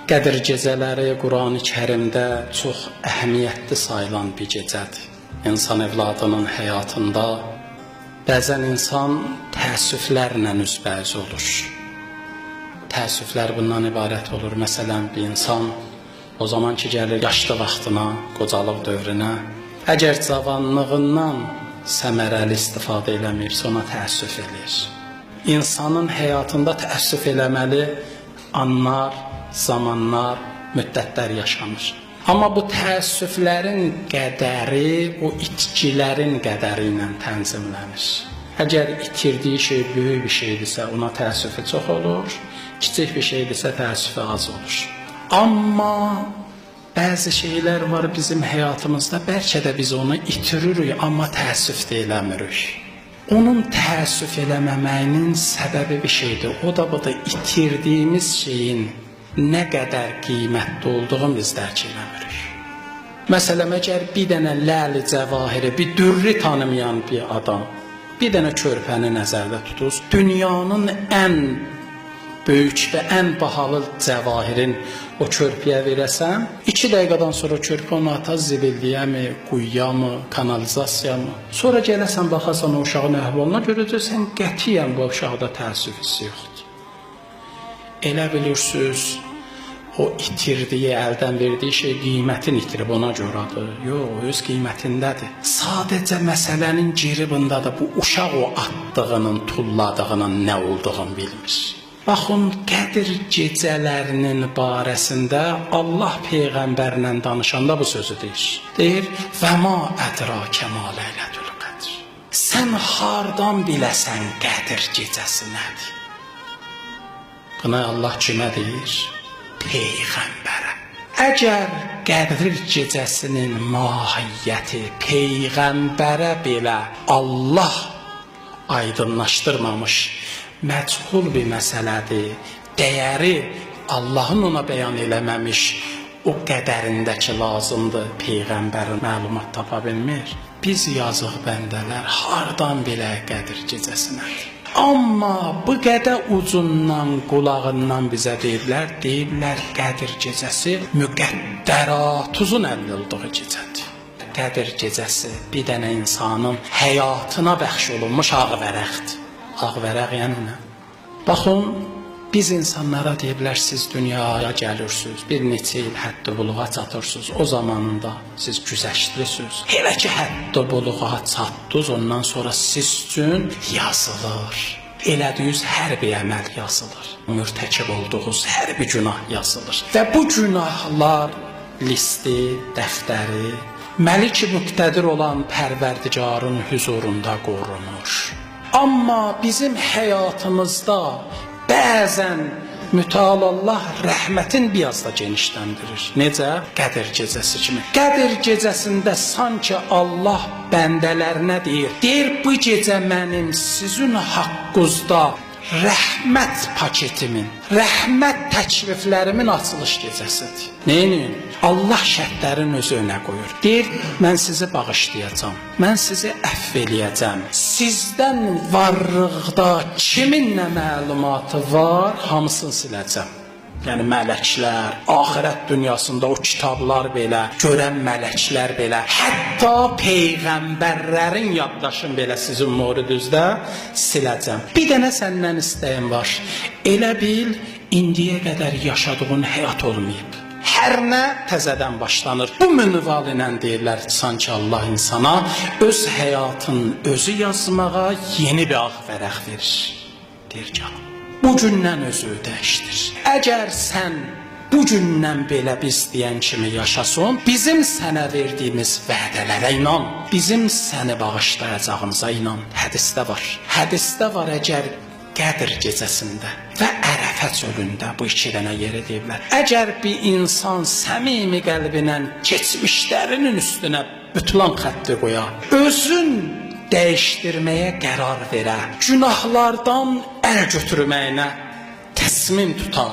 Qədir gecələri Qurani Kərimdə çox əhəmiyyətli sayılan bir gecədir. İnsan evladının həyatında bəzən insan təəssüflərlə üzbəüz olur. Təəssüflər bundan ibarət olur. Məsələn, bir insan o zaman ki gəlir yaşlı vaxtına, qocalıq dövrünə, əgər cavanlığından səmərəli istifadə eləməyibsə ona təəssüf eləyir. İnsanın həyatında təəssüf eləməli anlar, zamanlar, müddətlər yaşanır. Amma bu təəssüflərin qədəri o itkilərin qədəri ilə tənzimlənir. Əgər itirdiyi şey böyük bir şeydirsə, ona təəssüfü çox olur, kiçik bir şeydirsə təəssüfü az olur. Amma bəzi şeylər var bizim həyatımızda, bəlkə də biz onu itiririk, amma təəssüf də eləmirik. Onun təəssüf eləməməyinin səbəbi bir şeydir. O da budur, itirdiyimiz şeyin nə qədər qiymətli olduğunu biz dərk eləmirik. Məsələn, əgər bir dənə ləli cəvahiri, bir dürri tanımayan bir adam, bir dənə körpəni nəzərdə tutur, dünyanın ən böyük və ən bahalı cəvahirin o körpəyə verəsən, 2 dəqiqədən sonra körpə onu atar zibildiyəmi, quyuyamı, kanalizasiyamı. Sonra gələsən, baxasan o uşağın əhvalına görəcəksən, qətiyyən bu uşaqda təəssüf hissi yoxdur. Elə bilirsiniz, o itirdiyi, əldən verdiyi şey qiymətin itirib ona görədir. Yox, öz qiymətindədir. Sadəcə məsələnin geri bundadır, bu uşaq o atdığının, tulladığının nə olduğunu bilmir. Baxın, Qədir gecələrinin barəsində Allah Peyğəmbərlə danışanda bu sözü deyir. Deyir, və ma ədrakə ma leylətül qədr. Sən hardan biləsən Qədir gecəsi nədir? Buna Allah kimə deyir? Peyğəmbərə. Əgər Qədir gecəsinin mahiyyəti Peyğəmbərə belə Allah aydınlaşdırmamış, məchul bir məsələdir, dəyəri Allahın ona bəyan eləməmiş, o qədərindəki lazımdır, Peyğəmbərin məlumat tapa bilmir. Biz yazıq bəndələr hardan belə Qədir gecəsinədir? Amma bu qədər ucundan, qulağından bizə deyiblər Qədir gecəsi müqəddəratuzun əlli olduğu gecədir. Qədir gecəsi bir dənə insanın həyatına bəxş olunmuş ağ vərəqdir. Ağ vərəq yəni nə? Baxın, biz insanlara deyiblər, siz dünyaya gəlirsiniz, bir neçə il həddi buluğa çatırsınız, o zamanında siz güzəştlisiniz. Elə ki, həddi buluğa çatdınız, ondan sonra siz üçün yazılır. Elədiyiniz hər bir əməl yazılır. Mürtəkib olduğunuz hər bir günah yazılır. Və bu günahlar listi, dəftəri, Məlik-i müqtədir olan Pərverdigarın huzurunda qorunur. Amma bizim həyatımızda bəzən mütəallah rəhmətin biraz da genişləndirir. Necə? Qədir gecəsi kimi. Qədir gecəsində sanki Allah bəndələrinə deyir, bu gecə mənim sizin haqqınızda rəhmət paketimin, rəhmət təkliflərimin açılış gecəsidir. Neyin? Allah şərtlərin özü önə qoyur. Deyir, mən sizi bağışlayacağam, mən sizi əfv eləyəcəm. Sizdən varlıqda kimin nə məlumatı var, hamısını siləcəm. Yəni mələklər, axirət dünyasında o kitablar belə, görən mələklər belə, hətta peyğəmbərlərin yaddaşın belə sizin mövridinizdə siləcəm. Bir dənə səndən istəyim var. Elə bil, indiyə qədər yaşadığın həyat olmayıb. Hər nə təzədən başlanır. Bu minval ilə deyirlər, sanki Allah insana öz həyatın özü yazmağa yeni bir ağ vərəq verir. Deyir canım. Bugündən özü dəyişdir. Əgər sən bugündən belə biz deyən kimi yaşasın, bizim sənə verdiyimiz vədələrə inan, bizim səni bağışlayacağımıza inan. Hədisdə var. Hədisdə var, əgər Qədir gecəsində və Ərəfə çölündə bu 2 dənə yeri deyiblər. Əgər bir insan səmimi qəlbinən keçmişlərinin üstünə bütlan xətti qoya, özün dəyişdirməyə qərar verə, günahlardan əl götürməyinə təsmin tuta,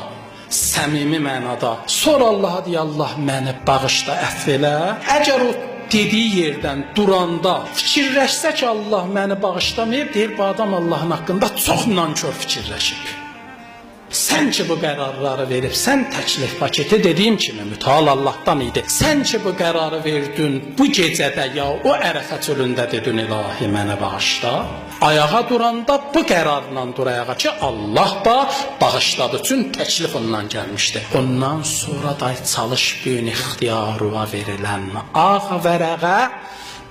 səmimi mənada, sonra Allaha deyə, Allah məni bağışla, əfv elə. Əgər o dediyi yerdən duranda fikirləşsə ki, Allah məni bağışlamayıb, deyir, bu adam Allahın haqqında çox nankör fikirləşib. Sən ki bu qərarları veribsən, təklif paketi dediyim kimi mütəal Allahdan idi. Sən ki bu qərarı verdin, bu gecədə ya o Ərəfə çölündə dedin ilahi mənə bağışla. Ayağa duranda bu qərarla dur ayağa ki Allah da bağışladı üçün təklif ondan gəlmişdi. Ondan sonra da çalış gün ixtiyarıva verilən ağ vərəqə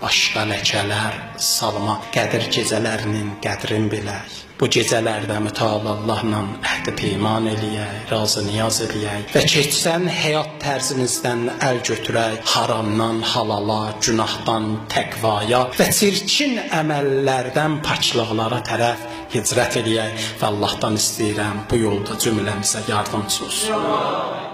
başqa ləkələr salma. Qədir gecələrinin qədrin bilək. Bu gecələrdə mütəal Allahla əhd peyman eləyək, razı niyaz eləyək və keçsən həyat tərzimizdən əl götürək, haramdan halala, günahdan təqvaya və çirkin əməllərdən paçlıqlara tərəf hicrət eləyək və Allahdan istəyirəm bu yolda cümləmizə yardımcı olsun.